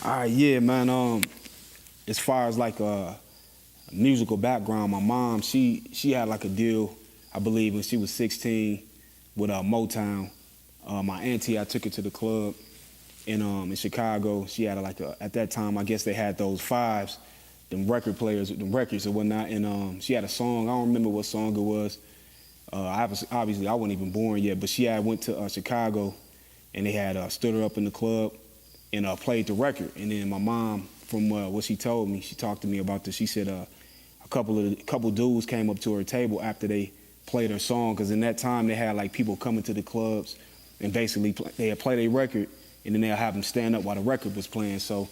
All right, yeah, man. As far as like a musical background, my mom, she had like a deal, I believe, when she was 16 with Motown. My auntie, I took her to the club in Chicago. She had like at that time, I guess they had those fives, them record players, them records and whatnot. And she had a song. I don't remember what song it was. Obviously, I wasn't even born yet, but she had went to Chicago, and they had stood her up in the club and played the record. And then my mom, from what she told me, she talked to me about this. She said a couple dudes came up to her table after they played her song, because in that time they had like people coming to the clubs and basically they had played a record, and then they'll have them stand up while the record was playing. So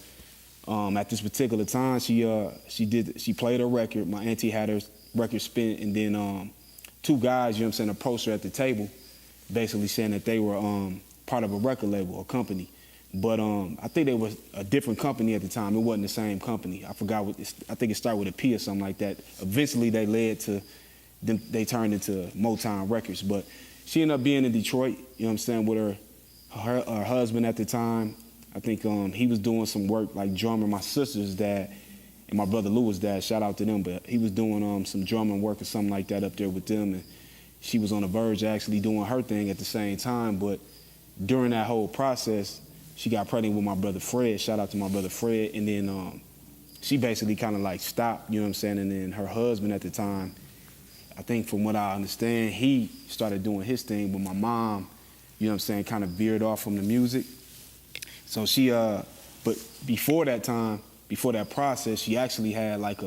at this particular time, she played her record. My auntie had her record spin, and then two guys, you know what I'm saying, approached her at the table, basically saying that they were part of a record label, a company. But I think they was a different company at the time. It wasn't the same company. I forgot what. I think it started with a P or something like that. Eventually, they led to them. They turned into Motown Records. But she ended up being in Detroit. You know what I'm saying, with her husband at the time. I think he was doing some work like drumming. My sister's dad and my brother Louis' dad. Shout out to them. But he was doing some drumming work or something like that up there with them. And she was on the verge of actually doing her thing at the same time. But during that whole process, she got pregnant with my brother Fred. Shout out to my brother Fred. And then she basically kind of like stopped, you know what I'm saying? And then her husband at the time, I think from what I understand, he started doing his thing. But my mom, you know what I'm saying, kind of veered off from the music. So she, but before that time, before that process, she actually had like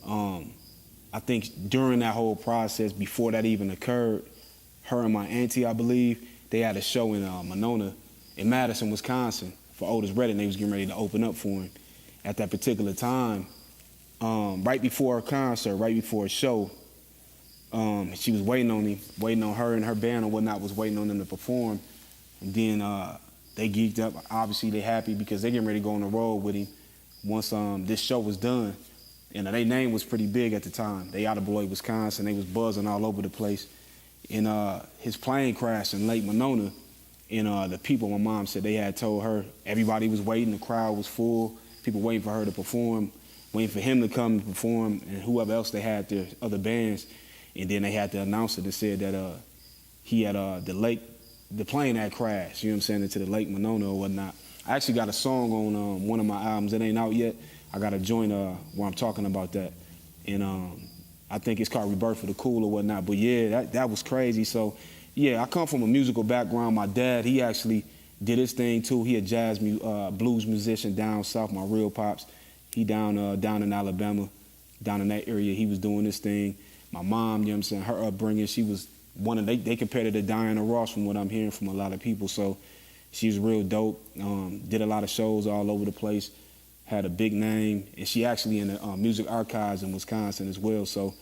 I think during that whole process, before that even occurred, her and my auntie, I believe, they had a show in Monona, in Madison, Wisconsin, for OTIS REDDING. They was getting ready to open up for him. At that particular time, right before her concert, right before a show, she was waiting on him, waiting on her and her band or whatnot was waiting on them to perform. And then they geeked up. Obviously, they happy because they getting ready to go on the road with him once this show was done. And their name was pretty big at the time. They out of Beloit, Wisconsin. They was buzzing all over the place. And his plane crashed in Lake Monona. And the people, my mom said, they had told her, everybody was waiting, the crowd was full, people waiting for her to perform, waiting for him to come and perform, and whoever else they had, their other bands. And then they had the announcer that said that he had the plane had crashed, you know what I'm saying, into the Lake Monona or whatnot. I actually got a song on one of my albums that ain't out yet. I got a joint where I'm talking about that. And I think it's called Rebirth for the Cool or whatnot. But yeah, that was crazy. So yeah, I come from a musical background. My dad, he actually did his thing too. He a jazz blues musician down south, my real pops. He down in Alabama, down in that area. He was doing this thing. My mom, you know what I'm saying, her upbringing, she was they compared her to Daiyon Ross from what I'm hearing from a lot of people. So she was real dope, did a lot of shows all over the place, had a big name, and she actually in the music archives in Wisconsin as well. So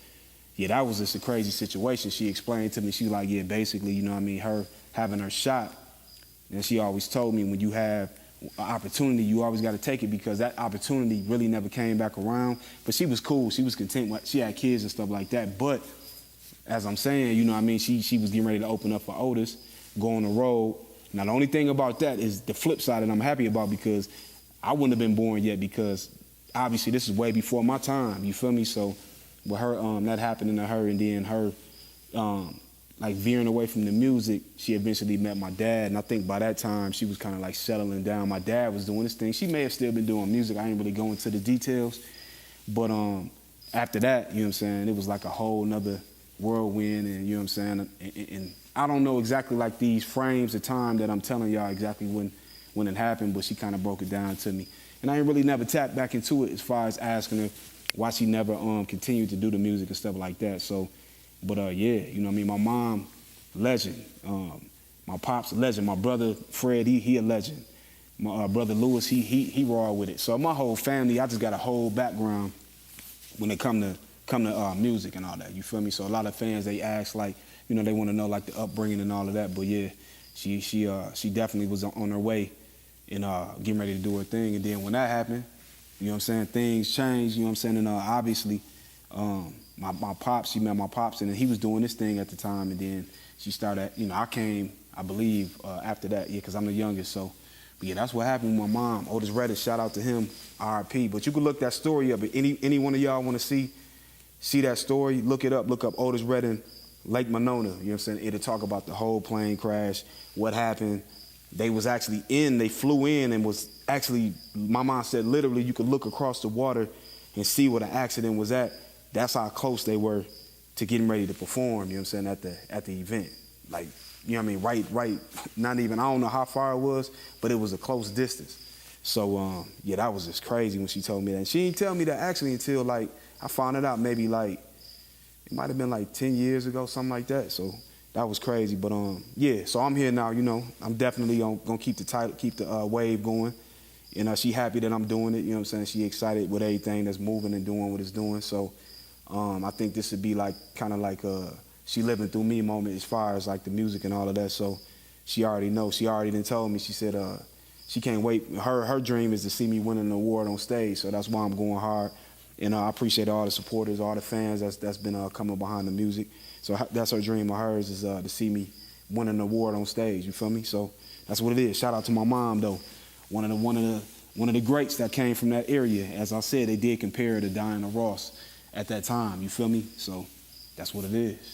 yeah, that was just a crazy situation. She explained to me, she was like, yeah, basically, you know what I mean, her having her shot. And she always told me, when you have an opportunity, you always got to take it, because that opportunity really never came back around. But she was cool. She was content. She had kids and stuff like that. But as I'm saying, you know what I mean, she was getting ready to open up for Otis, go on the road. Now, the only thing about that is the flip side that I'm happy about, because I wouldn't have been born yet, because obviously this is way before my time, you feel me? So with her, that happening to her, and then her like veering away from the music, she eventually met my dad. And I think by that time, she was kind of like settling down. My dad was doing his thing. She may have still been doing music. I ain't really go into the details. But after that, you know what I'm saying, it was like a whole nother whirlwind, and you know what I'm saying? And I don't know exactly like these frames of time that I'm telling y'all exactly when it happened, but she kind of broke it down to me. And I ain't really never tapped back into it as far as asking her why she never continued to do the music and stuff like that. So, but yeah, you know what I mean? My mom, legend. My pop's a legend. My brother Fred, he a legend. My brother Louis, he raw with it. So my whole family, I just got a whole background when it come to music and all that. You feel me? So a lot of fans, they ask, like, you know, they want to know like the upbringing and all of that. But yeah, she definitely was on her way and getting ready to do her thing. And then when that happened, you know what I'm saying, things changed, you know what I'm saying, and obviously my pops, she met my pops, and he was doing this thing at the time, and then she started, you know, I came, I believe, after that, yeah, because I'm the youngest, so But yeah, that's what happened with my mom. Otis Redding, shout out to him, RIP. But you can look that story up. If any one of y'all want to see that story, look it up. Look up Otis Redding, Lake Monona. You know what I'm saying? It'll talk about the whole plane crash, what happened. They was actually they flew in and was actually, my mom said literally you could look across the water and see where the accident was at. That's how close they were to getting ready to perform, you know what I'm saying, at the event. Like, you know what I mean, right, not even, I don't know how far it was, but it was a close distance. So, yeah, that was just crazy when she told me that. And she didn't tell me that actually until, like, I found it out maybe, like, it might have been, like, 10 years ago, something like that. So that was crazy. But, yeah, so I'm here now, you know. I'm definitely going to keep the wave going. And she happy that I'm doing it, you know what I'm saying? She excited with everything that's moving and doing what it's doing. So I think this would be, like, kind of like she living through me moment as far as, like, the music and all of that. So she already knows. She already done told me. She said she can't wait. Her dream is to see me winning an award on stage. So that's why I'm going hard. And I appreciate all the supporters, all the fans that's been coming behind the music. So that's her dream of hers, is to see me win an award on stage. You feel me? So that's what it is. Shout out to my mom though, one of the greats that came from that area. As I said, they did compare her to Diana Ross at that time. You feel me? So that's what it is.